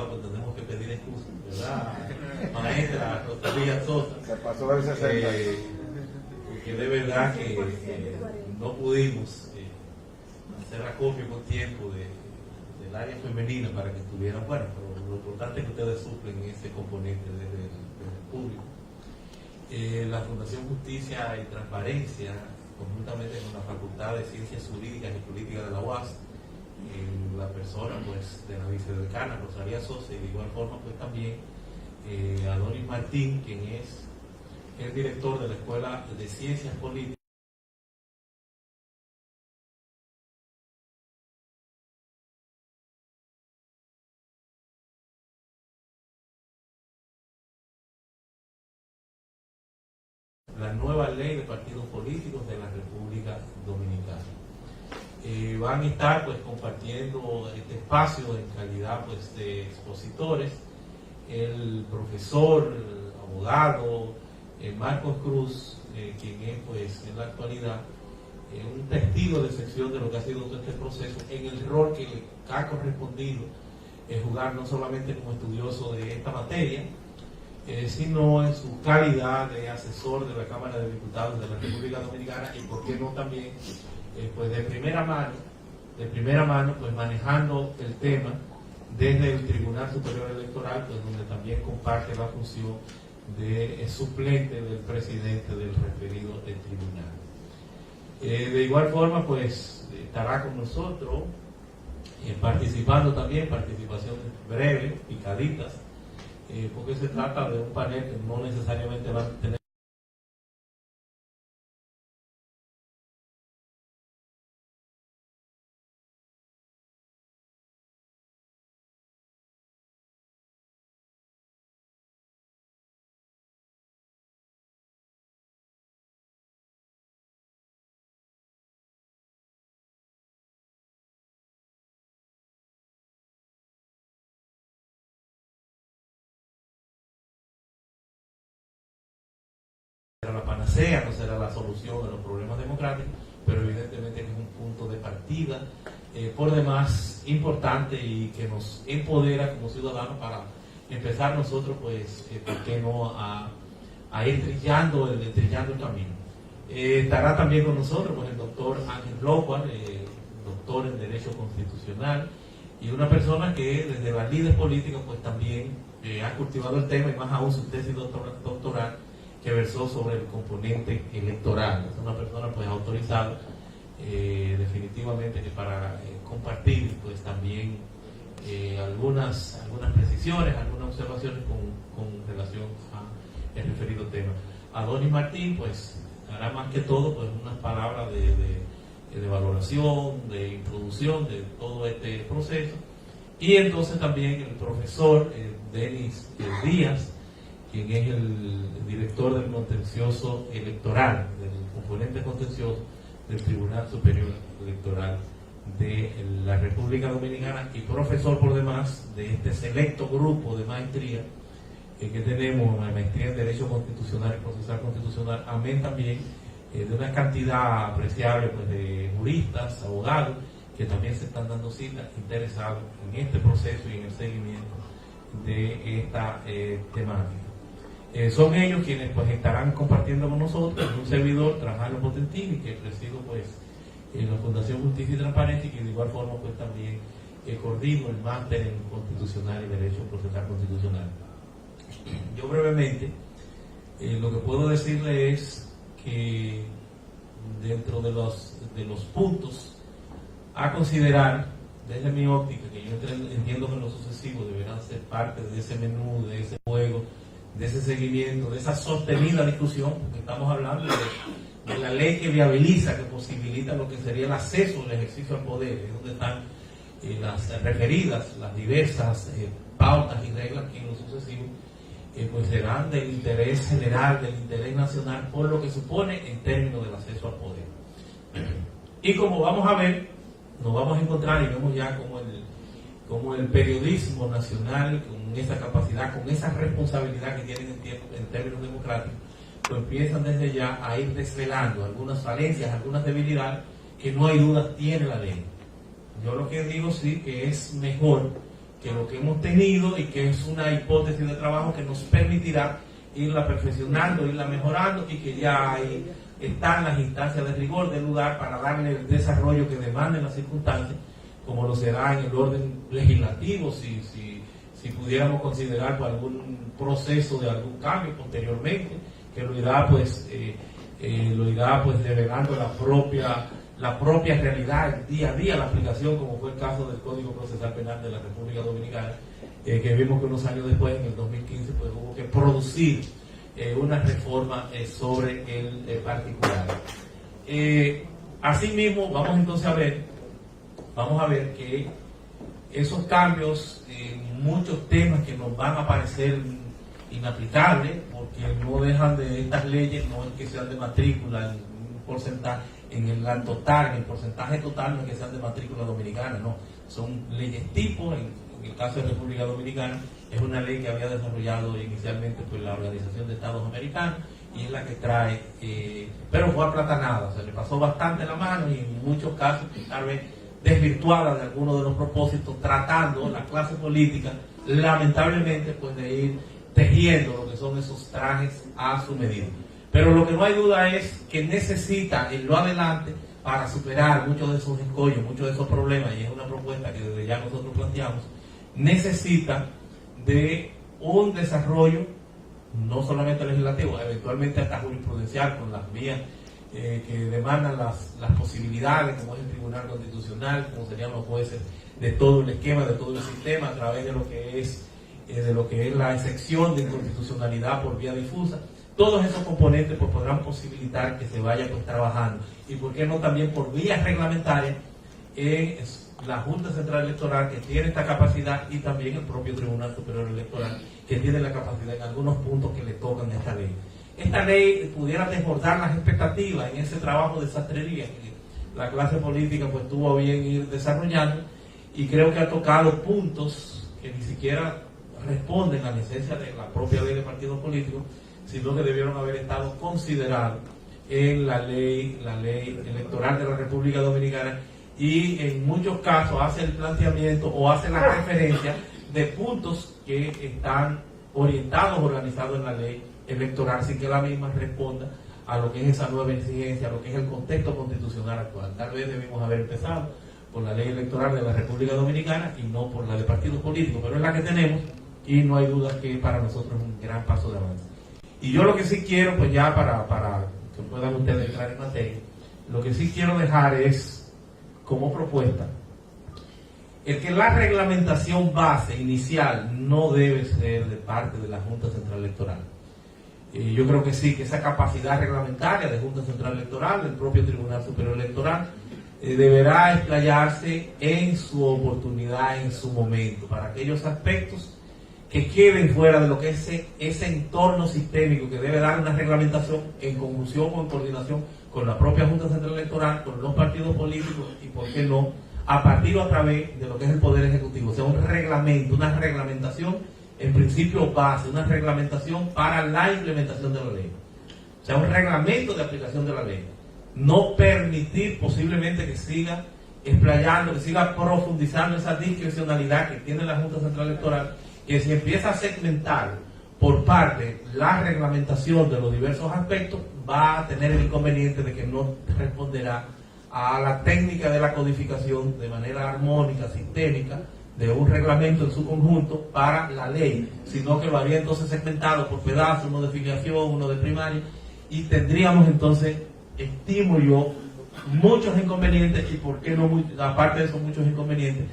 pasado, pues tenemos que pedir excusas, ¿verdad? Maestra Rosalía Sosa. Se pasó del 60. Que de verdad que no pudimos hacer acopio con tiempo del área femenina para que estuvieran, bueno, pero lo importante es que ustedes suplen ese componente desde el público. La Fundación Justicia y Transparencia, conjuntamente con la Facultad de Ciencias Jurídicas y Políticas de la UAS, en la persona pues de la vicedecana Rosalía Sosa, y de igual forma pues también Adonis Martín, quien es el director de la Escuela de Ciencias Políticas. La nueva ley de partidos políticos de la República Dominicana. Van a estar pues compartiendo este espacio en calidad pues de expositores el profesor, el abogado Marcos Cruz, quien es pues en la actualidad un testigo de sección de lo que ha sido todo este proceso, en el rol que le ha correspondido jugar no solamente como estudioso de esta materia, sino en su calidad de asesor de la Cámara de Diputados de la República Dominicana, y por qué no también pues de primera mano pues manejando el tema desde el Tribunal Superior Electoral, pues donde también comparte la función de suplente del presidente del referido tribunal. De igual forma pues estará con nosotros participando también, participaciones breves, picaditas, porque se trata de un panel que no necesariamente va a tener la panacea, no será la solución de los problemas democráticos, pero evidentemente es un punto de partida por demás importante y que nos empodera como ciudadanos para empezar nosotros, pues, ¿por qué no?, a ir trillando el camino. Estará también con nosotros pues, el doctor Ángel López, doctor en Derecho Constitucional, y una persona que desde las líderes políticas pues también ha cultivado el tema, y más aún su tesis doctoral que versó sobre el componente electoral. Es una persona pues autorizada definitivamente para compartir pues también algunas precisiones, algunas observaciones con relación a el referido tema. Adonis Martín pues hará más que todo pues unas palabras de valoración, de introducción de todo este proceso, y entonces también el profesor Denis Díaz, quien es el director del contencioso electoral, del componente contencioso del Tribunal Superior Electoral de la República Dominicana, y profesor por demás de este selecto grupo de maestría que tenemos, la maestría en Derecho Constitucional y Procesal Constitucional, amén también de una cantidad apreciable pues, de juristas, abogados, que también se están dando cita interesados en este proceso y en el seguimiento de esta temática. Son ellos quienes pues estarán compartiendo con nosotros, un servidor, Trajano Potentini, que presido pues en la Fundación Justicia y Transparencia, y que de igual forma pues también coordino el máster en Constitucional y Derecho Procesal Constitucional. Yo brevemente lo que puedo decirle es que dentro de los puntos a considerar desde mi óptica, que yo entiendo que en lo sucesivo deberán ser parte de ese menú, de ese juego, de ese seguimiento, de esa sostenida discusión, porque estamos hablando de la ley que viabiliza, que posibilita lo que sería el acceso al ejercicio al poder, es donde están las referidas, las diversas pautas y reglas que en lo sucesivo pues serán del interés general, del interés nacional, por lo que supone en términos del acceso al poder. Y como vamos a ver, nos vamos a encontrar y vemos ya como el periodismo nacional, con esa capacidad, con esa responsabilidad que tienen en términos democráticos, pues empiezan desde ya a ir desvelando algunas falencias, algunas debilidades que no hay duda tiene la ley. Yo lo que digo sí que es mejor que lo que hemos tenido y que es una hipótesis de trabajo que nos permitirá irla perfeccionando, irla mejorando, y que ya hay, están las instancias de rigor del lugar para darle el desarrollo que demanden las circunstancias, como lo será en el orden legislativo, si pudiéramos considerar por algún proceso de algún cambio posteriormente, que lo irá pues develando la propia realidad, el día a día, la aplicación, como fue el caso del Código Procesal Penal de la República Dominicana, que vimos que unos años después, en el 2015, pues hubo que producir una reforma sobre el particular. Asimismo, vamos a ver que esos cambios, muchos temas que nos van a parecer inaplicables, porque no dejan de estas leyes, no es que sean de matrícula en un porcentaje, en el porcentaje total no es que sean de matrícula dominicana, no, son leyes tipo. En el caso de República Dominicana es una ley que había desarrollado inicialmente pues la Organización de Estados Americanos, y es la que trae, pero fue aplatanada, se le pasó bastante la mano, y en muchos casos tal vez desvirtuada de algunos de los propósitos, tratando la clase política lamentablemente pues de ir tejiendo lo que son esos trajes a su medida. Pero lo que no hay duda es que necesita en lo adelante, para superar muchos de esos escollos, muchos de esos problemas, y es una propuesta que desde ya nosotros planteamos, necesita de un desarrollo no solamente legislativo, eventualmente hasta jurisprudencial, con las vías que demandan las posibilidades, como es el Tribunal Constitucional, como serían los jueces, de todo el esquema, de todo el sistema, a través de lo que es la excepción de inconstitucionalidad por vía difusa. Todos esos componentes pues podrán posibilitar que se vaya pues trabajando, y por qué no también por vías reglamentarias en la Junta Central Electoral, que tiene esta capacidad, y también el propio Tribunal Superior Electoral, que tiene la capacidad en algunos puntos que le tocan a esta ley. Esta ley pudiera desbordar las expectativas en ese trabajo de sastrería que la clase política pues tuvo a bien ir desarrollando, y creo que ha tocado puntos que ni siquiera responden a la esencia de la propia ley de partidos políticos, sino que debieron haber estado considerados en la ley electoral de la República Dominicana, y en muchos casos hace el planteamiento o hace la referencia de puntos que están orientados, organizados en la ley electoral, sin que la misma responda a lo que es esa nueva exigencia, a lo que es el contexto constitucional actual. Tal vez debimos haber empezado por la ley electoral de la República Dominicana y no por la de partidos políticos, pero es la que tenemos, y no hay duda que para nosotros es un gran paso de avance. Y yo lo que sí quiero, pues ya para que puedan ustedes entrar en materia, lo que sí quiero dejar es, como propuesta, el que la reglamentación base inicial no debe ser de parte de la Junta Central Electoral. Yo creo que sí, que esa capacidad reglamentaria de Junta Central Electoral, del propio Tribunal Superior Electoral, deberá explayarse en su oportunidad, en su momento, para aquellos aspectos que queden fuera de lo que es ese entorno sistémico que debe dar una reglamentación en conjunción o en coordinación con la propia Junta Central Electoral, con los partidos políticos, y por qué no, a partir o a través de lo que es el Poder Ejecutivo. O sea, un reglamento, una reglamentación en principio base, una reglamentación para la implementación de la ley. O sea, un reglamento de aplicación de la ley. No permitir posiblemente que siga explayando, que siga profundizando esa discrecionalidad que tiene la Junta Central Electoral, que si empieza a segmentar por parte la reglamentación de los diversos aspectos, va a tener el inconveniente de que no responderá a la técnica de la codificación de manera armónica, sistémica, de un reglamento en su conjunto para la ley, sino que lo haría entonces segmentado por pedazos, uno de filiación, uno de primaria, y tendríamos entonces, estimo yo, muchos inconvenientes, y por qué no, aparte de esos muchos inconvenientes,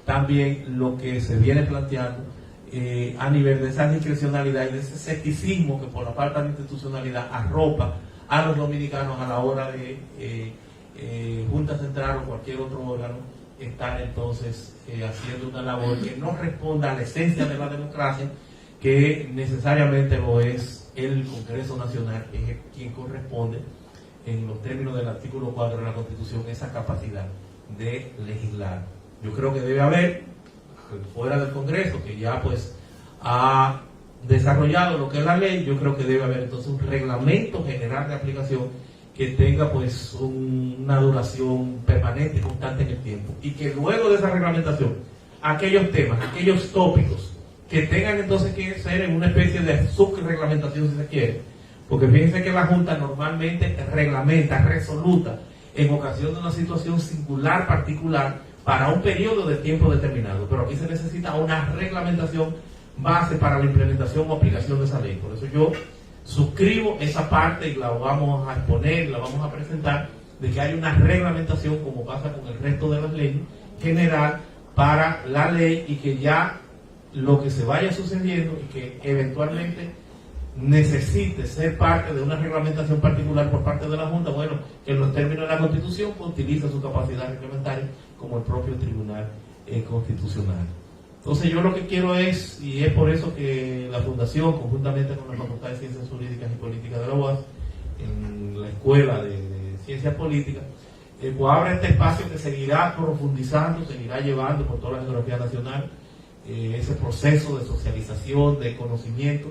también lo que se viene planteando a nivel de esa discrecionalidad y de ese escepticismo que por la falta de institucionalidad arropa a los dominicanos a la hora de Junta Central o cualquier otro órgano estar entonces haciendo una labor que no responda a la esencia de la democracia, que necesariamente lo es el Congreso Nacional, que es quien corresponde en los términos del artículo 4 de la Constitución esa capacidad de legislar. Yo creo que debe haber, fuera del Congreso, que ya pues ha desarrollado lo que es la ley, yo creo que debe haber entonces un reglamento general de aplicación que tenga pues una duración permanente, constante en el tiempo, y que luego de esa reglamentación aquellos temas, aquellos tópicos que tengan entonces que ser en una especie de subreglamentación, si se quiere, porque fíjense que la Junta normalmente reglamenta, resoluta en ocasión de una situación singular, particular, para un periodo de tiempo determinado, pero aquí se necesita una reglamentación base para la implementación o aplicación de esa ley. Por eso yo suscribo esa parte y la vamos a exponer, la vamos a presentar, de que hay una reglamentación, como pasa con el resto de las leyes, general para la ley, y que ya lo que se vaya sucediendo y que eventualmente necesite ser parte de una reglamentación particular por parte de la Junta, bueno, que en los términos de la Constitución pues, utiliza su capacidad reglamentaria como el propio Tribunal Constitucional. Entonces yo lo que quiero es, y es por eso que la Fundación, conjuntamente con la Facultad de Ciencias Jurídicas y Políticas de la UAS, en la Escuela de Ciencias Políticas, pues abre este espacio que seguirá profundizando, seguirá llevando por toda la geografía nacional ese proceso de socialización, de conocimiento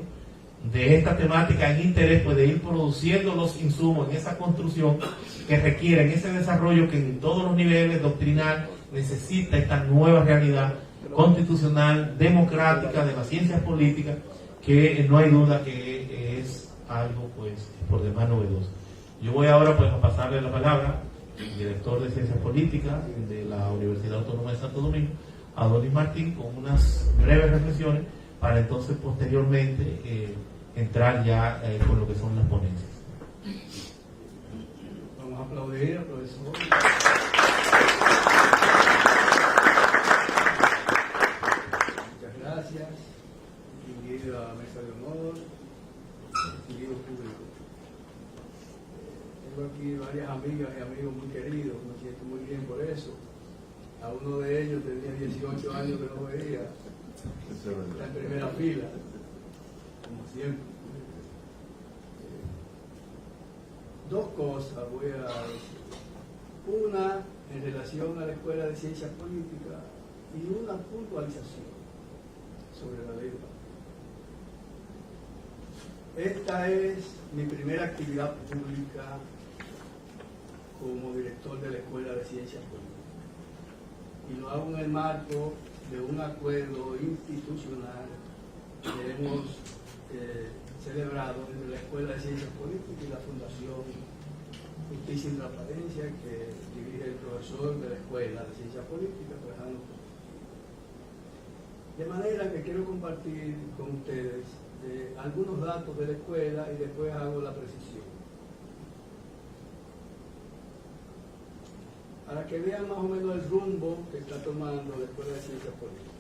de esta temática en interés pues, de ir produciendo los insumos en esa construcción que requieren ese desarrollo que en todos los niveles doctrinal necesita esta nueva realidad constitucional, democrática, de las ciencias políticas, que no hay duda que es algo pues por demás novedoso. Yo voy ahora pues a pasarle la palabra al director de Ciencias Políticas de la Universidad Autónoma de Santo Domingo, a Adonis Martín, con unas breves reflexiones para entonces posteriormente entrar ya con lo que son las ponencias. Vamos a aplaudir al profesor. Muchas gracias. Distinguida mesa de honor, distinguido público. Tengo aquí varias amigas y amigos muy queridos, me siento muy bien por eso. A uno de ellos tenía 18 años que no veía, está en primera fila, como siempre. Dos cosas voy a decir. Una en relación a la Escuela de Ciencias Políticas y una puntualización sobre la ley de partidos. Esta es mi primera actividad pública como director de la Escuela de Ciencias Políticas. Y lo hago en el marco de un acuerdo institucional que hemos celebrado entre la Escuela de Ciencias Políticas y la Fundación Justicia y Transparencia, que dirige el profesor de la Escuela de Ciencias Políticas, Alejandro. De manera que quiero compartir con ustedes algunos datos de la escuela y después hago la precisión. Para que vean más o menos el rumbo que está tomando la Escuela de Ciencias Políticas.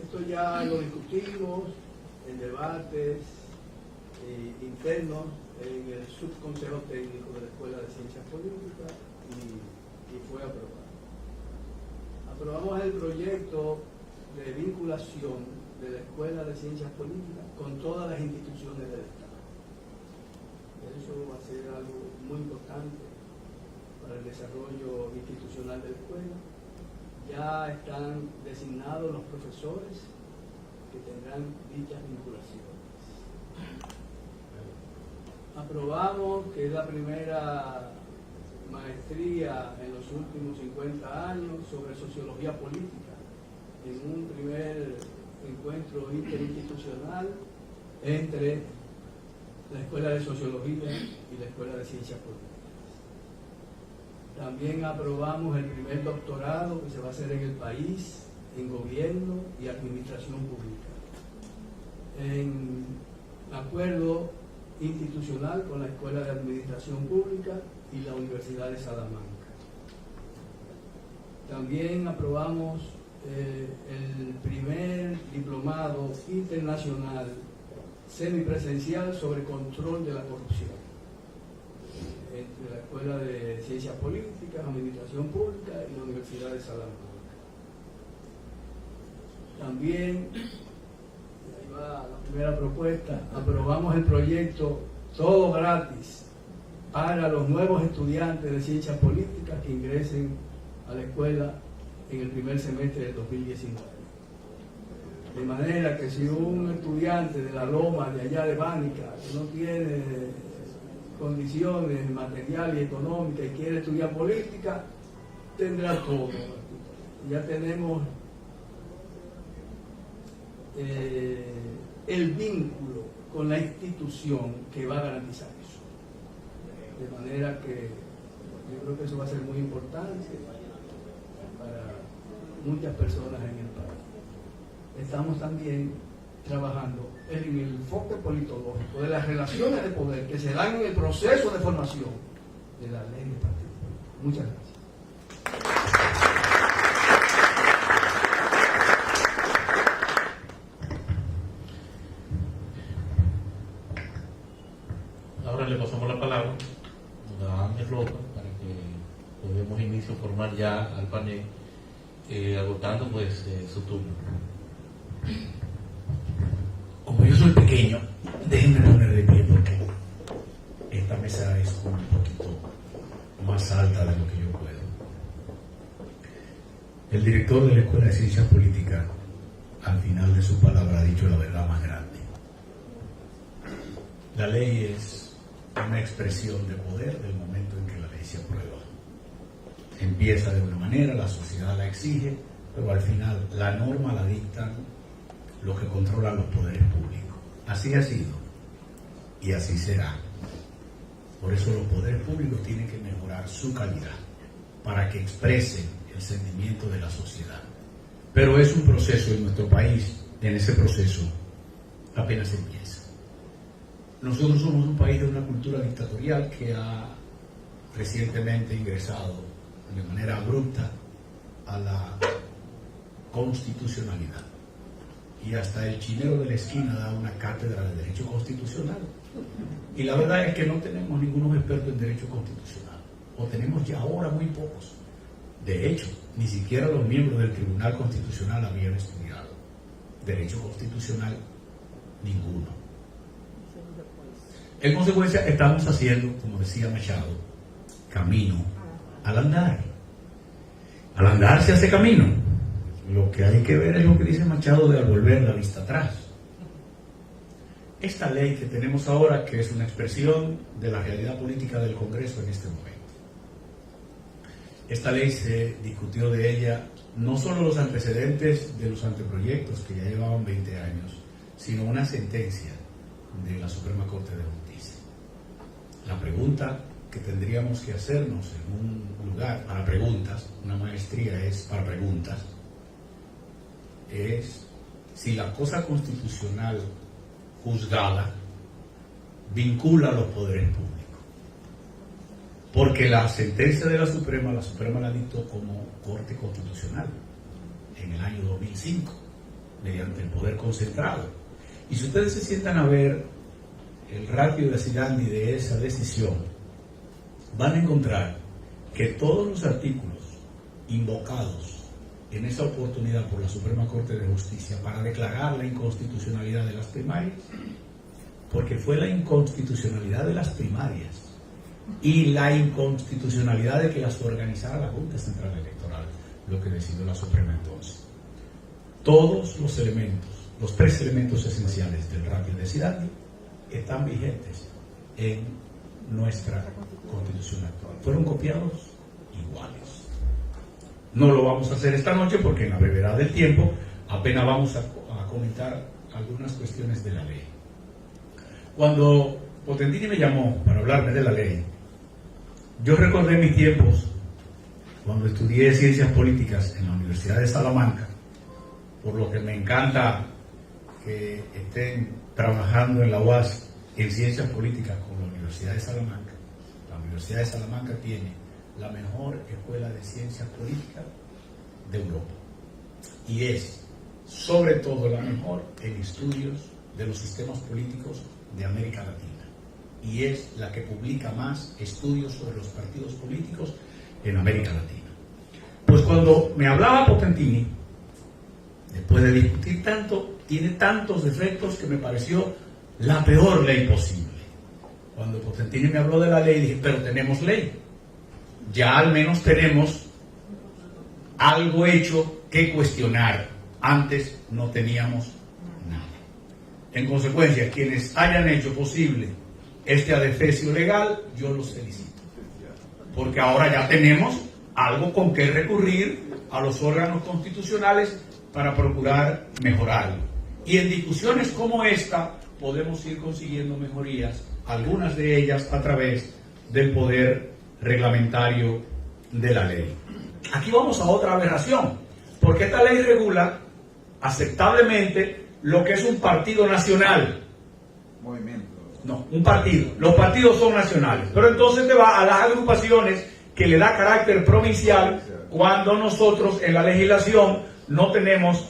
Esto ya lo discutimos en debates internos en el subconsejo técnico de la Escuela de Ciencias Políticas y fue aprobado. Aprobamos el proyecto de vinculación de la Escuela de Ciencias Políticas con todas las instituciones del Estado. Eso va a ser algo muy importante para el desarrollo institucional de la escuela. Ya están designados los profesores que tendrán dichas vinculaciones. Aprobamos que es la primera maestría en los últimos 50 años sobre sociología política, en un primer encuentro interinstitucional entre la Escuela de Sociología y la Escuela de Ciencias Políticas. También aprobamos el primer doctorado que se va a hacer en el país, en Gobierno y Administración Pública, en acuerdo institucional con la Escuela de Administración Pública y la Universidad de Salamanca. También aprobamos el primer diplomado internacional semipresencial sobre control de la corrupción entre la Escuela de Ciencias Políticas, Administración Pública y la Universidad de Salamanca. También, ahí va la primera propuesta, aprobamos el proyecto Todo Gratis para los nuevos estudiantes de Ciencias Políticas que ingresen a la escuela en el primer semestre del 2019. De manera que si un estudiante de la Loma, de allá de Bánica, que no tiene condiciones materiales y económicas y quiere estudiar política, tendrá todo. ya tenemos el vínculo con la institución que va a garantizar eso. De manera que yo creo que eso va a ser muy importante para muchas personas en el país. Estamos también trabajando en el enfoque politológico de las relaciones de poder que se dan en el proceso de formación de la ley de partidos políticos. Muchas gracias. Ahora le pasamos la palabra a Ángel Roca para que demos inicio formal ya al panel, agotando pues su turno. Como yo soy pequeño, déjenme poner de pie porque esta mesa es un poquito más alta de lo que yo puedo. El director de la Escuela de Ciencias Políticas, al final de su palabra, ha dicho la verdad más grande. La ley es una expresión de poder del momento en que la ley se aprueba. Empieza de una manera, la sociedad la exige, pero al final la norma la dictan los que controlan los poderes públicos. Así ha sido y así será. Por eso los poderes públicos tienen que mejorar su calidad para que expresen el sentimiento de la sociedad. Pero es un proceso en nuestro país, en ese proceso apenas empieza. Nosotros somos un país de una cultura dictatorial que ha recientemente ingresado de manera abrupta a la constitucionalidad. Y hasta el chinero de la esquina da una cátedra de derecho constitucional. Y la verdad es que no tenemos ningunos expertos en derecho constitucional, o tenemos ya ahora muy pocos. De hecho, ni siquiera los miembros del Tribunal Constitucional habían estudiado derecho constitucional, ninguno. En consecuencia, estamos haciendo, como decía Machado, camino al andar. Al andar se hace camino. Lo que hay que ver es lo que dice Machado de al volver la vista atrás. Esta ley que tenemos ahora, que es una expresión de la realidad política del Congreso en este momento. Esta ley se discutió de ella no solo los antecedentes de los anteproyectos que ya llevaban 20 años, sino una sentencia de la Suprema Corte de Justicia. La pregunta que tendríamos que hacernos en un lugar para preguntas, una maestría es para preguntas, es si la cosa constitucional juzgada vincula a los poderes públicos. Porque la sentencia de la Suprema la dictó como Corte Constitucional en el año 2005, mediante el poder concentrado. Y si ustedes se sientan a ver el ratio de acidandi de esa decisión, van a encontrar que todos los artículos invocados en esa oportunidad por la Suprema Corte de Justicia para declarar la inconstitucionalidad de las primarias, porque fue la inconstitucionalidad de las primarias y la inconstitucionalidad de que las organizara la Junta Central Electoral lo que decidió la Suprema entonces. Todos los elementos, los tres elementos esenciales del ratio de acidandi están vigentes en nuestra Constitución actual. Fueron copiados iguales. No lo vamos a hacer esta noche porque en la brevedad del tiempo apenas vamos a comentar algunas cuestiones de la ley. Cuando Potentini me llamó para hablarme de la ley, yo recordé mis tiempos cuando estudié Ciencias Políticas en la Universidad de Salamanca, por lo que me encanta que estén trabajando en la UAS en Ciencias Políticas con la Universidad de Salamanca. La Universidad de Salamanca tiene la mejor escuela de ciencias políticas de Europa y es sobre todo la mejor en estudios de los sistemas políticos de América Latina y es la que publica más estudios sobre los partidos políticos en América Latina. Pues cuando me hablaba Potentini, después de discutir tanto, tiene tantos defectos que me pareció la peor ley posible. Cuando Potentini me habló de la ley, dije, pero tenemos ley. Ya al menos tenemos algo hecho que cuestionar. Antes no teníamos nada. En consecuencia, quienes hayan hecho posible este adefesio legal, yo los felicito. Porque ahora ya tenemos algo con que recurrir a los órganos constitucionales para procurar mejorarlo. Y en discusiones como esta podemos ir consiguiendo mejorías, algunas de ellas a través del poder reglamentario de la ley. Aquí vamos a otra aberración, porque esta ley regula aceptablemente lo que es un partido nacional. Movimiento. No, un partido. Los partidos son nacionales. Pero entonces te va a las agrupaciones que le da carácter provincial cuando nosotros en la legislación no tenemos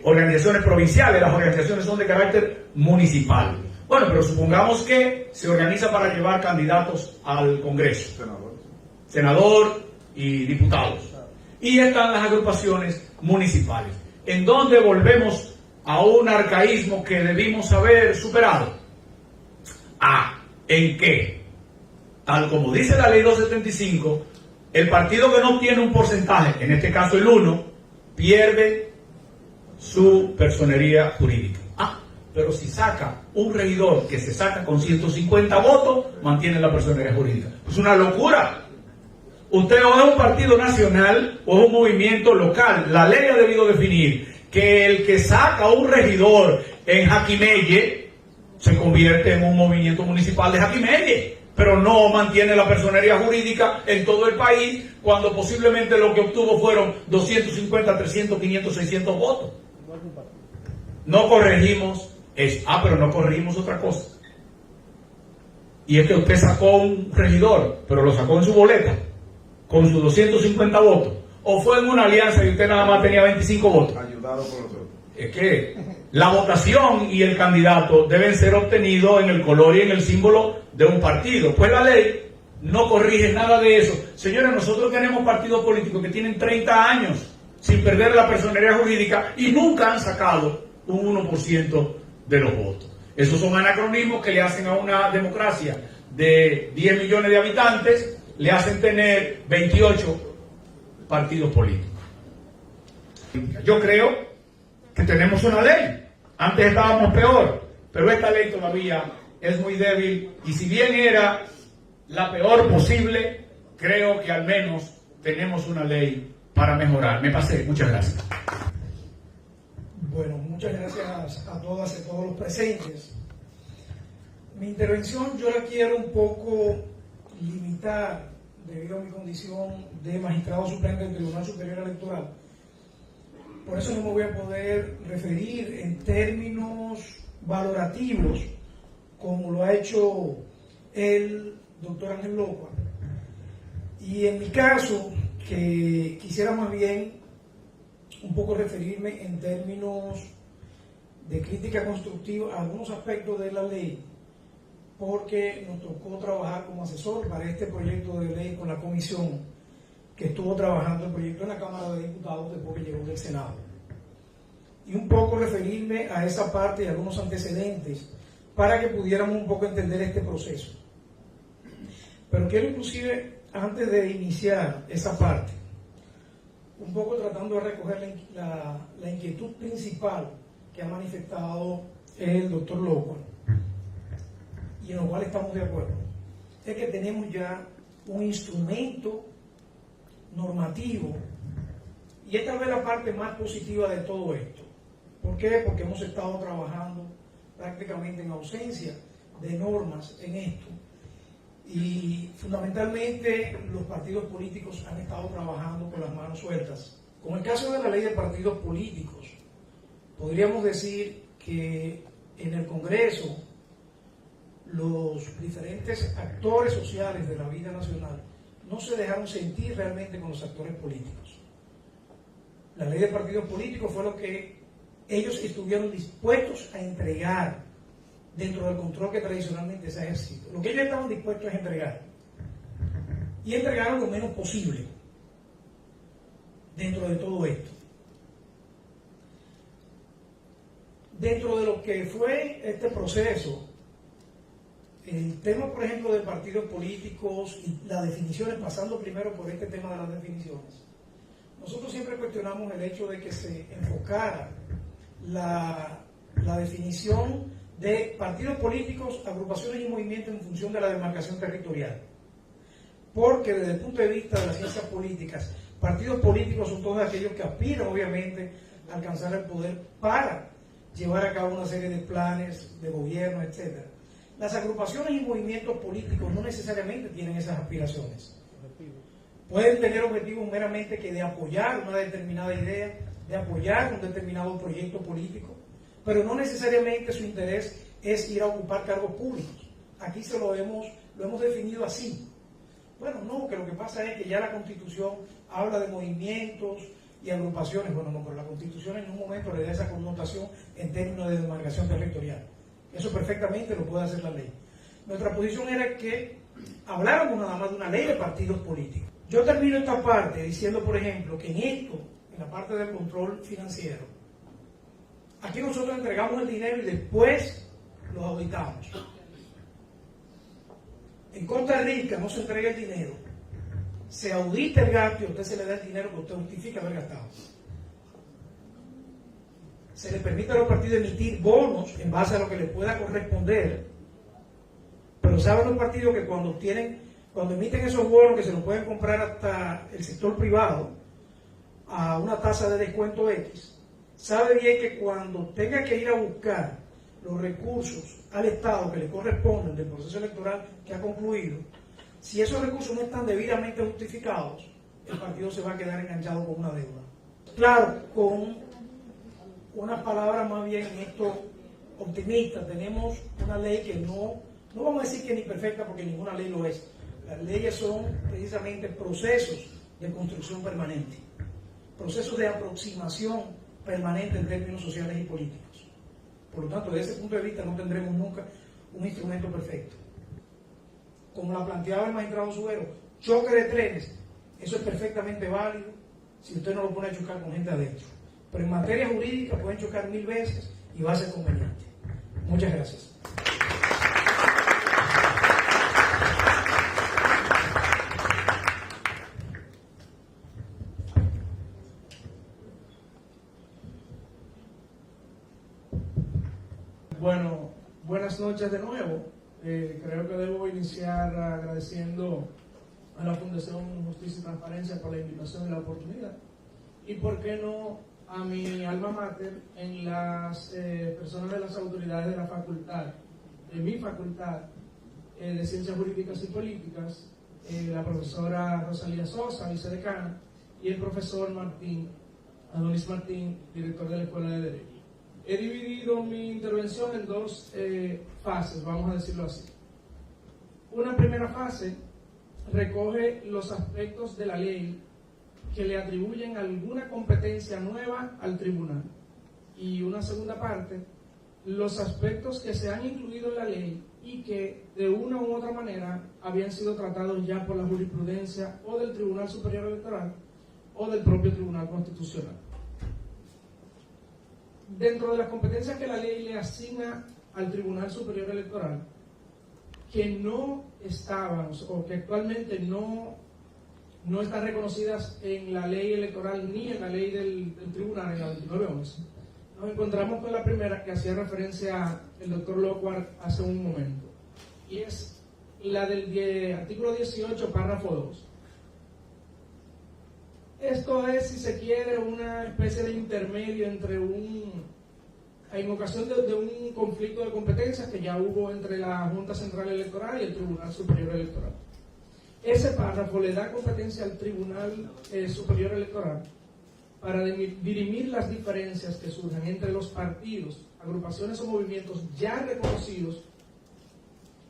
organizaciones provinciales, las organizaciones son de carácter municipal. Bueno, pero supongamos que se organiza para llevar candidatos al Congreso. Senador y diputados. Y están las agrupaciones municipales, en donde volvemos a un arcaísmo que debimos haber superado. ¿En qué? Tal como dice la ley 275, el partido que no tiene un porcentaje, en este caso el 1, pierde su personería jurídica. Pero si saca un regidor que se saca con 150 votos, mantiene la personería jurídica. Es una locura. Usted o es un partido nacional o es un movimiento local. La ley ha debido definir que el que saca un regidor en Jaquimelle se convierte en un movimiento municipal de Jaquimelle, pero no mantiene la personería jurídica en todo el país, cuando posiblemente lo que obtuvo fueron 250, 300, 500, 600 votos. No corregimos eso. Pero no corregimos otra cosa. Y es que usted sacó un regidor, pero lo sacó en su boleta, con sus 250 votos. O fue en una alianza y usted nada más tenía 25 votos. Ayudado por los otros. Es que la votación y el candidato deben ser obtenidos en el color y en el símbolo de un partido. Pues la ley no corrige nada de eso. Señores, nosotros tenemos partidos políticos que tienen 30 años sin perder la personería jurídica y nunca han sacado un 1% de los votos. Esos son anacronismos que le hacen a una democracia de 10 millones de habitantes, le hacen tener 28 partidos políticos. Yo creo que tenemos una ley. Antes estábamos peor, pero esta ley todavía es muy débil y si bien era la peor posible, creo que al menos tenemos una ley para mejorar. Me pasé. Muchas gracias. Bueno, muchas gracias a todas y a todos los presentes. Mi intervención yo la quiero un poco limitar debido a mi condición de magistrado suplente del Tribunal Superior Electoral. Por eso no me voy a poder referir en términos valorativos como lo ha hecho el doctor Ángel Locua. Y en mi caso, que quisiera más bien un poco referirme en términos de crítica constructiva a algunos aspectos de la ley, porque nos tocó trabajar como asesor para este proyecto de ley con la comisión que estuvo trabajando el proyecto en la Cámara de Diputados después que llegó del Senado. Y un poco referirme a esa parte y algunos antecedentes para que pudiéramos un poco entender este proceso. Pero quiero inclusive, antes de iniciar esa parte, un poco tratando de recoger la inquietud principal que ha manifestado el doctor Locua, y en lo cual estamos de acuerdo, es que tenemos ya un instrumento normativo, y esta es la parte más positiva de todo esto. ¿Por qué? Porque hemos estado trabajando prácticamente en ausencia de normas en esto, y fundamentalmente los partidos políticos han estado trabajando con las manos sueltas. Con el caso de la ley de partidos políticos, podríamos decir que en el Congreso los diferentes actores sociales de la vida nacional no se dejaron sentir realmente con los actores políticos. La ley de partidos políticos fue lo que ellos estuvieron dispuestos a entregar dentro del control que tradicionalmente se ha ejercido. Lo que ellos estaban dispuestos a entregar. Y entregaron lo menos posible dentro de todo esto. Dentro de lo que fue este proceso, el tema, por ejemplo, de partidos políticos y las definiciones, pasando primero por este tema de las definiciones, nosotros siempre cuestionamos el hecho de que se enfocara la definición de partidos políticos, agrupaciones y movimientos en función de la demarcación territorial. Porque desde el punto de vista de las ciencias políticas, Partidos políticos son todos aquellos que aspiran, obviamente, a alcanzar el poder para llevar a cabo una serie de planes de gobierno, etc. Las agrupaciones y movimientos políticos no necesariamente tienen esas aspiraciones. Pueden tener objetivos meramente que de apoyar una determinada idea, de apoyar un determinado proyecto político, pero no necesariamente su interés es ir a ocupar cargos públicos. Aquí lo hemos definido así. Bueno, no, que lo que pasa es que ya la Constitución habla de movimientos y agrupaciones. Bueno, no, pero la Constitución en un momento le da esa connotación en términos de demarcación territorial. Eso perfectamente lo puede hacer la ley. Nuestra posición era que habláramos nada más de una ley de partidos políticos. Yo termino esta parte diciendo, por ejemplo, que en la parte del control financiero, aquí nosotros entregamos el dinero y después lo auditamos. En Costa Rica no se entrega el dinero, se audita el gasto y a usted se le da el dinero que usted justifica haber gastado. Se le permite a los partidos emitir bonos en base a lo que le pueda corresponder, pero saben los partidos que cuando emiten esos bonos que se los pueden comprar hasta el sector privado a una tasa de descuento X, sabe bien que cuando tenga que ir a buscar los recursos al Estado que le corresponden del proceso electoral que ha concluido, si esos recursos no están debidamente justificados, el partido se va a quedar enganchado con una deuda. Claro, con unas palabras más bien en esto optimistas, tenemos una ley que no vamos a decir que ni perfecta porque ninguna ley lo es. Las leyes son precisamente procesos de construcción permanente, procesos de aproximación permanente en términos sociales y políticos. Por lo tanto, desde ese punto de vista no tendremos nunca un instrumento perfecto. Como la planteaba el magistrado Suero, choque de trenes, eso es perfectamente válido si usted no lo pone a chocar con gente adentro. Pero en materia jurídica pueden chocar 1000 veces y va a ser conveniente. Muchas gracias. Bueno, buenas noches de nuevo. Creo que debo iniciar agradeciendo a la Fundación Justicia y Transparencia por la invitación y la oportunidad. Y por qué no a mi alma mater en las personas de las autoridades de la facultad, de mi facultad de Ciencias Jurídicas y Políticas, la profesora Rosalía Sosa, vicedecana, y el profesor Adonis Martín, director de la Escuela de Derecho. He dividido mi intervención en dos fases, vamos a decirlo así. Una primera fase recoge los aspectos de la ley que le atribuyen alguna competencia nueva al tribunal. Y una segunda parte, los aspectos que se han incluido en la ley y que de una u otra manera habían sido tratados ya por la jurisprudencia o del Tribunal Superior Electoral o del propio Tribunal Constitucional. Dentro de las competencias que la ley le asigna al Tribunal Superior Electoral, que no estaban o que actualmente no están reconocidas en la ley electoral ni en la ley del tribunal, en la 2911, nos encontramos con la primera que hacía referencia el doctor Lockhart hace un momento, y es la del artículo 18, párrafo 2. Esto es, si se quiere, una especie de intermedio entre en ocasión de un conflicto de competencias que ya hubo entre la Junta Central Electoral y el Tribunal Superior Electoral. Ese párrafo le da competencia al Tribunal Superior Electoral para dirimir las diferencias que surgen entre los partidos, agrupaciones o movimientos ya reconocidos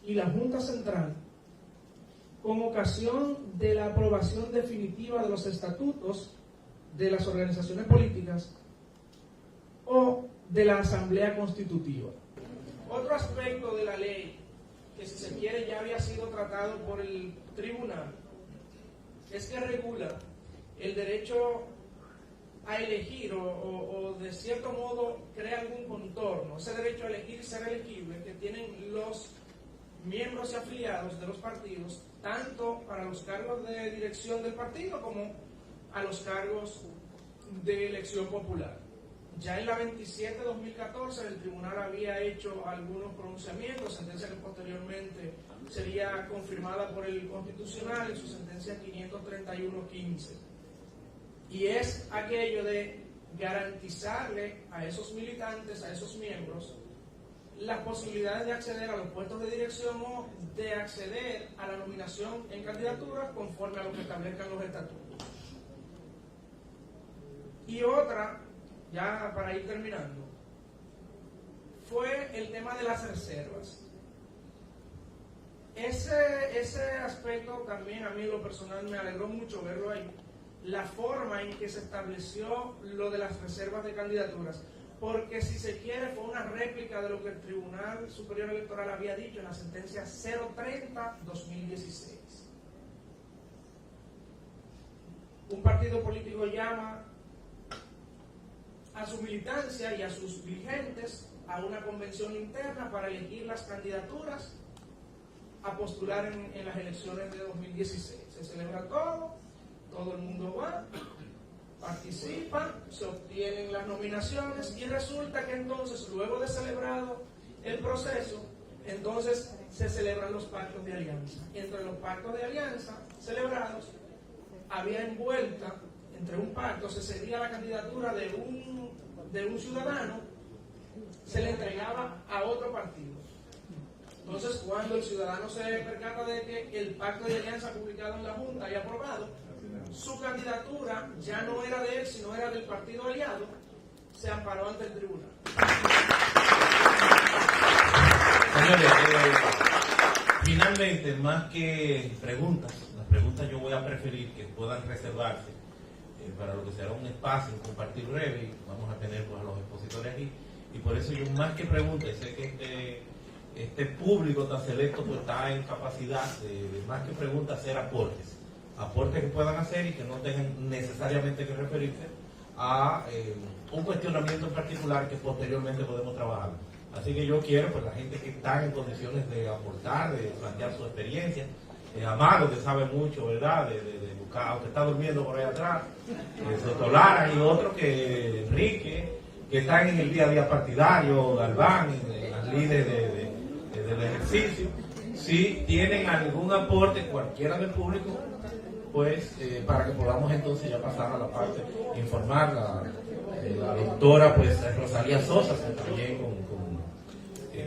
y la Junta Central, con ocasión de la aprobación definitiva de los estatutos de las organizaciones políticas o de la Asamblea Constitutiva. Otro aspecto de la ley, que si se quiere ya había sido tratado por el tribunal, es que regula el derecho a elegir o de cierto modo crea algún contorno, ese derecho a elegir y ser elegible que tienen los miembros y afiliados de los partidos, tanto para los cargos de dirección del partido como a los cargos de elección popular. Ya en la 27-2014 el tribunal había hecho algunos pronunciamientos, sentencia que posteriormente sería confirmada por el Constitucional en su sentencia 531-15. y es aquello de garantizarle a esos militantes, a esos miembros, las posibilidades de acceder a los puestos de dirección o de acceder a la nominación en candidatura conforme a lo que establezcan los estatutos. Y otra, ya para ir terminando, fue el tema de las reservas. Ese aspecto también a mí en lo personal me alegró mucho verlo ahí, la forma en que se estableció lo de las reservas de candidaturas, porque si se quiere fue una réplica de lo que el Tribunal Superior Electoral había dicho en la sentencia 030-2016. Un partido político llama a su militancia y a sus dirigentes a una convención interna para elegir las candidaturas a postular en las elecciones de 2016. Se celebra todo el mundo va, participa, se obtienen las nominaciones y resulta que entonces, luego de celebrado el proceso, entonces se celebran los pactos de alianza. Y entre los pactos de alianza celebrados, había envuelta, entre un pacto, se cedía la candidatura de un ciudadano, se le entregaba a otro partido. Entonces, cuando el ciudadano se percata de que el pacto de alianza publicado en la Junta y aprobado, su candidatura ya no era de él, sino era del partido aliado, se amparó ante el tribunal. Señores, finalmente, más que preguntas, las preguntas yo voy a preferir que puedan reservarse para lo que será un espacio, un compartir breve, y vamos a tener pues, a los expositores aquí, y por eso yo más que preguntas, sé que este público tan selecto pues, está en capacidad de más que preguntas hacer aportes que puedan hacer y que no tengan necesariamente que referirse a un cuestionamiento en particular que posteriormente podemos trabajar. Así que yo quiero, pues la gente que está en condiciones de aportar, de plantear su experiencia, Amado, que sabe mucho, ¿verdad? De buscar, aunque está durmiendo por ahí atrás, Sotolara y otros, que Enrique, que están en el día a día partidario, Galván, en las líderes del ejercicio. Si tienen algún aporte, cualquiera del público, pues para que podamos entonces ya pasar a la parte informar la doctora pues Rosalía Sosa, que también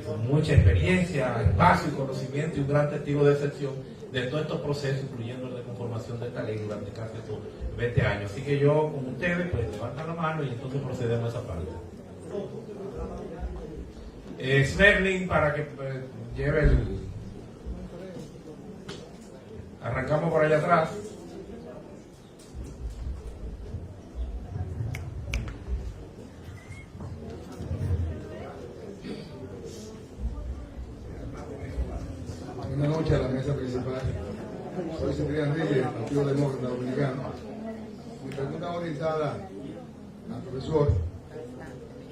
con mucha experiencia, espacio y conocimiento y un gran testigo de excepción de todos estos procesos, incluyendo la de conformación de esta ley durante casi estos 20 años. Así que yo con ustedes pues levantan la mano y entonces procedemos a esa parte. Smerling, para que lleve el... Arrancamos por allá atrás. Buenas noches a la mesa principal. Soy Ciprián Reyes, del Partido Demócrata Dominicano. Mi pregunta orientada al profesor.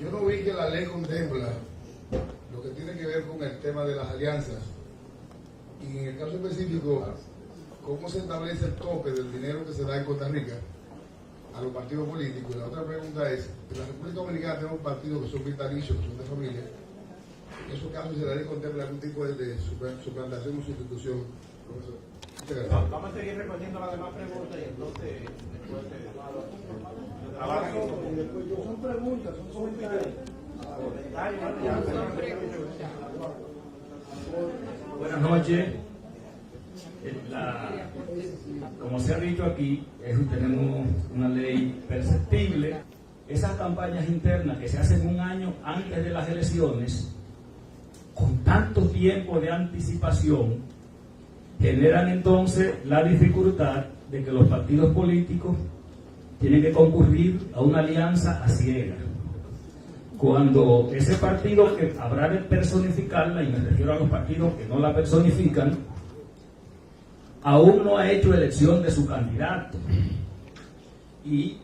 Yo no vi que la ley contempla lo que tiene que ver con el tema de las alianzas. Y en el caso específico, ¿cómo se establece el tope del dinero que se da en Costa Rica a los partidos políticos? Y la otra pregunta es, en la República Dominicana tenemos partidos que son vitalicios, que son de familia. En esos casos, ¿se la ley contempla algún tipo de suplantación o sustitución? Profesor. Muchas gracias. Vamos a seguir respondiendo las demás preguntas y entonces después Son preguntas, son comentarios. Buenas noches. Como se ha dicho aquí, tenemos una ley perceptible. Esas campañas internas que se hacen un año antes de las elecciones, con tanto tiempo de anticipación, generan entonces la dificultad de que los partidos políticos tienen que concurrir a una alianza a ciegas. Cuando ese partido que habrá de personificarla, y me refiero a los partidos que no la personifican, aún no ha hecho elección de su candidato. ¿Y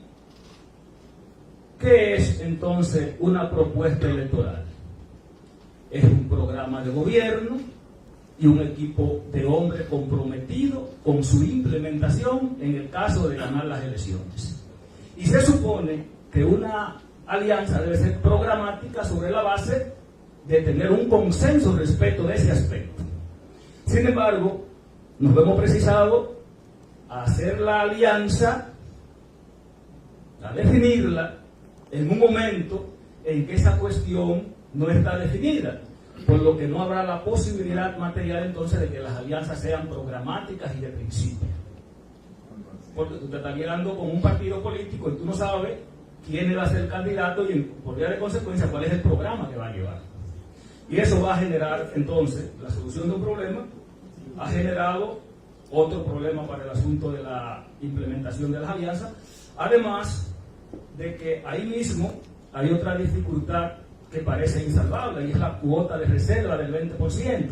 qué es entonces una propuesta electoral? Es un programa de gobierno y un equipo de hombres comprometido con su implementación en el caso de ganar las elecciones. Y se supone que una alianza debe ser programática sobre la base de tener un consenso respecto de ese aspecto. Sin embargo, nos vemos precisados a hacer la alianza a definirla en un momento en que esa cuestión no está definida, por lo que no habrá la posibilidad material entonces de que las alianzas sean programáticas y de principio. Porque tú te estás llegando con un partido político y tú no sabes quién va a ser el candidato y por vía de consecuencia cuál es el programa que va a llevar. Y eso va a generar entonces la solución de un problema, ha generado otro problema para el asunto de la implementación de las alianzas, además de que ahí mismo hay otra dificultad que parece insalvable, y es la cuota de reserva del 20%.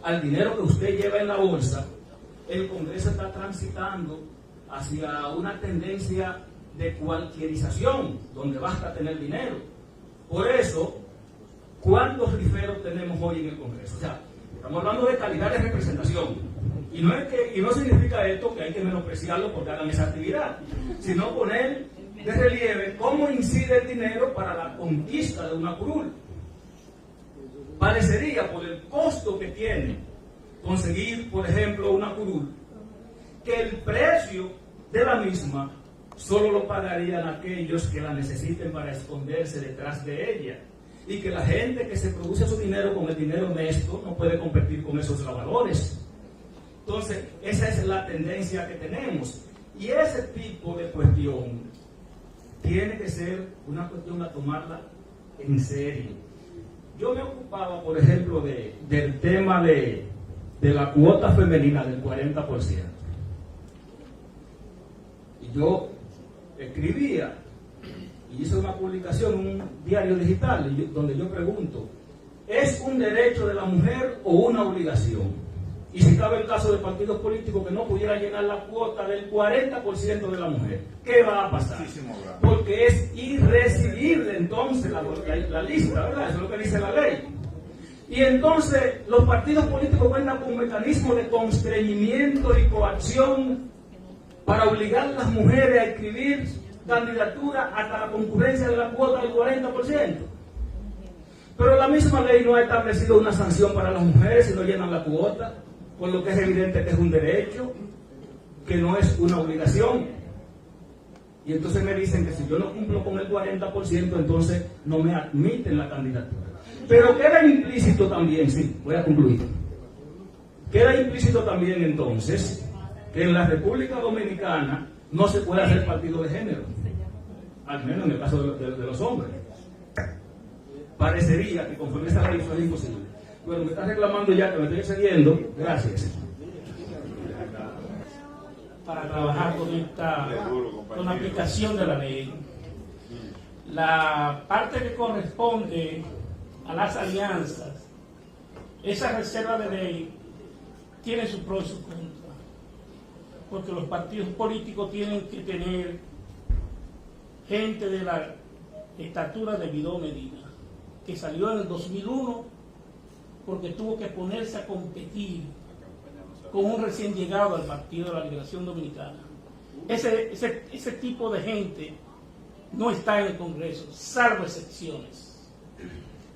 Al dinero que usted lleva en la bolsa, el Congreso está transitando hacia una tendencia de cualquierización, donde basta tener dinero. Por eso, ¿cuántos riferos tenemos hoy en el Congreso? O sea, estamos hablando de calidad de representación. Y no significa esto que hay que menospreciarlo porque hagan esa actividad, sino poner de relieve cómo incide el dinero para la conquista de una curul. Parecería, por el costo que tiene conseguir, por ejemplo, una curul, que el precio de la misma solo lo pagarían aquellos que la necesiten para esconderse detrás de ella, y que la gente que se produce su dinero con el dinero honesto no puede competir con esos lavadores. Entonces, esa es la tendencia que tenemos, y ese tipo de cuestión tiene que ser una cuestión a tomarla en serio. Yo me ocupaba, por ejemplo, del tema de la cuota femenina del 40%. Y yo escribía y hice una publicación en un diario digital donde yo pregunto, ¿es un derecho de la mujer o una obligación? Y si cabe el caso de partidos políticos que no pudiera llenar la cuota del 40% de la mujer, ¿qué va a pasar? Porque es irrecibible entonces la lista, ¿verdad? Eso es lo que dice la ley. Y entonces los partidos políticos cuentan con un mecanismo de constreñimiento y coacción para obligar a las mujeres a escribir candidatura hasta la concurrencia de la cuota del 40%. Pero la misma ley no ha establecido una sanción para las mujeres si no llenan la cuota, por lo que es evidente que es un derecho, que no es una obligación. Y entonces me dicen que si yo no cumplo con el 40%, entonces no me admiten la candidatura. Pero queda implícito también, sí, voy a concluir. Queda implícito también entonces que en la República Dominicana no se puede hacer partido de género, al menos en el caso de los hombres. Parecería que conforme esta ley es imposible. Bueno, me está reclamando ya que me estoy excediendo. Gracias. Para trabajar con la aplicación de la ley. La parte que corresponde a las alianzas, esa reserva de ley tiene sus pros y sus contras, porque los partidos políticos tienen que tener gente de la estatura de Vidó Medina, que salió en el 2001 porque tuvo que ponerse a competir con un recién llegado al Partido de la Liberación Dominicana. Ese tipo de gente no está en el Congreso, salvo excepciones.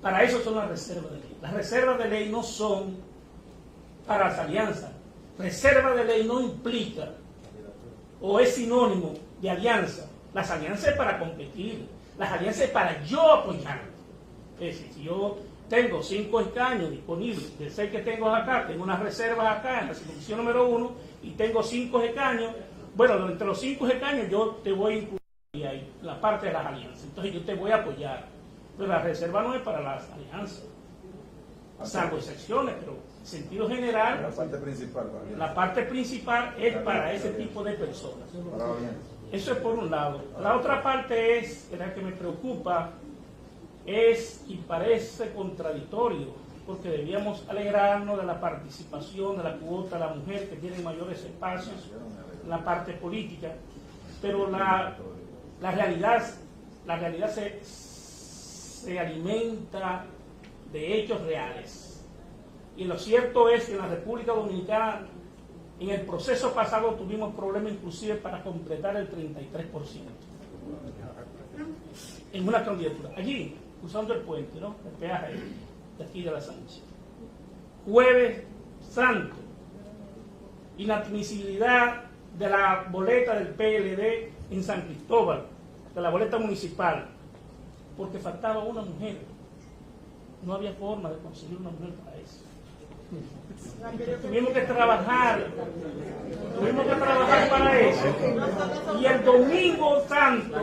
Para eso son las reservas de ley. Las reservas de ley no son para las alianzas. Reserva de ley no implica o es sinónimo de alianza. Las alianzas es para competir, las alianzas es para yo apoyar. Es decir, si yo tengo 5 escaños disponibles, de 6 que tengo acá, tengo unas reservas acá en la circunscripción número 1 y tengo 5 escaños, bueno, entre los 5 escaños yo te voy a incluir ahí la parte de las alianzas, entonces yo te voy a apoyar, pero la reserva no es para las alianzas, salvo excepciones, pero en sentido general, la parte principal es para ese tipo de personas. Eso es por un lado. La otra parte es, la que me preocupa, es y parece contradictorio, porque debíamos alegrarnos de la participación de la cuota de la mujer, que tiene mayores espacios en la parte política, pero la realidad se alimenta de hechos reales. Y lo cierto es que en la República Dominicana, en el proceso pasado tuvimos problemas inclusive para completar el 33% en una candidatura. Allí, usando el puente, ¿no? El peaje de aquí de la Sánchez. Jueves Santo, inadmisibilidad de la boleta del PLD en San Cristóbal, de la boleta municipal, porque faltaba una mujer. No había forma de conseguir una mujer para eso. Tuvimos que trabajar para eso. Y el domingo santo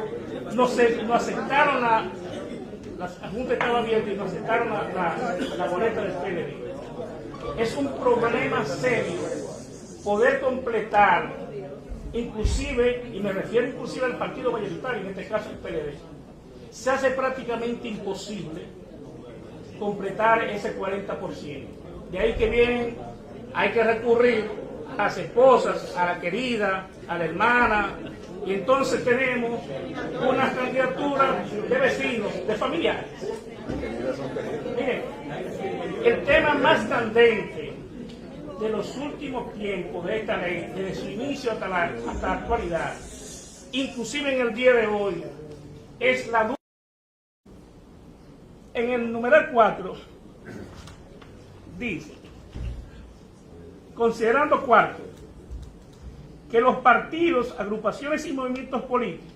nos aceptaron la Junta estaba abierta y nos aceptaron la boleta del PLD. Es un problema serio poder completar, inclusive, y me refiero inclusive al partido mayoritario, en este caso el PLD, se hace prácticamente imposible completar ese 40%. De ahí que vienen, hay que recurrir a las esposas, a la querida, a la hermana, y entonces tenemos una candidatura de vecinos, de familiares. Miren, el tema más candente de los últimos tiempos de esta ley, desde su inicio hasta la actualidad, inclusive en el día de hoy, es la duda. En el numeral 4 dice, considerando cuarto, que los partidos, agrupaciones y movimientos políticos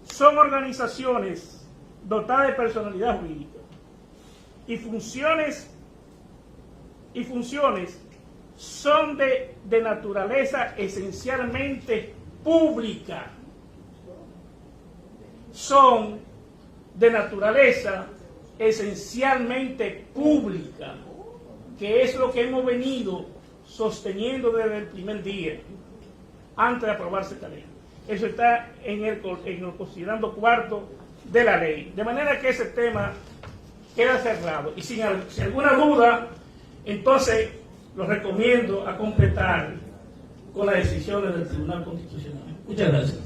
son organizaciones dotadas de personalidad jurídica y funciones son de naturaleza esencialmente pública. Son de naturaleza esencialmente pública, que es lo que hemos venido sosteniendo desde el primer día, antes de aprobarse esta ley. Eso está en el considerando cuarto de la ley. De manera que ese tema queda cerrado. Y sin alguna duda, entonces lo recomiendo a completar con las decisiones del Tribunal Constitucional. Muchas gracias.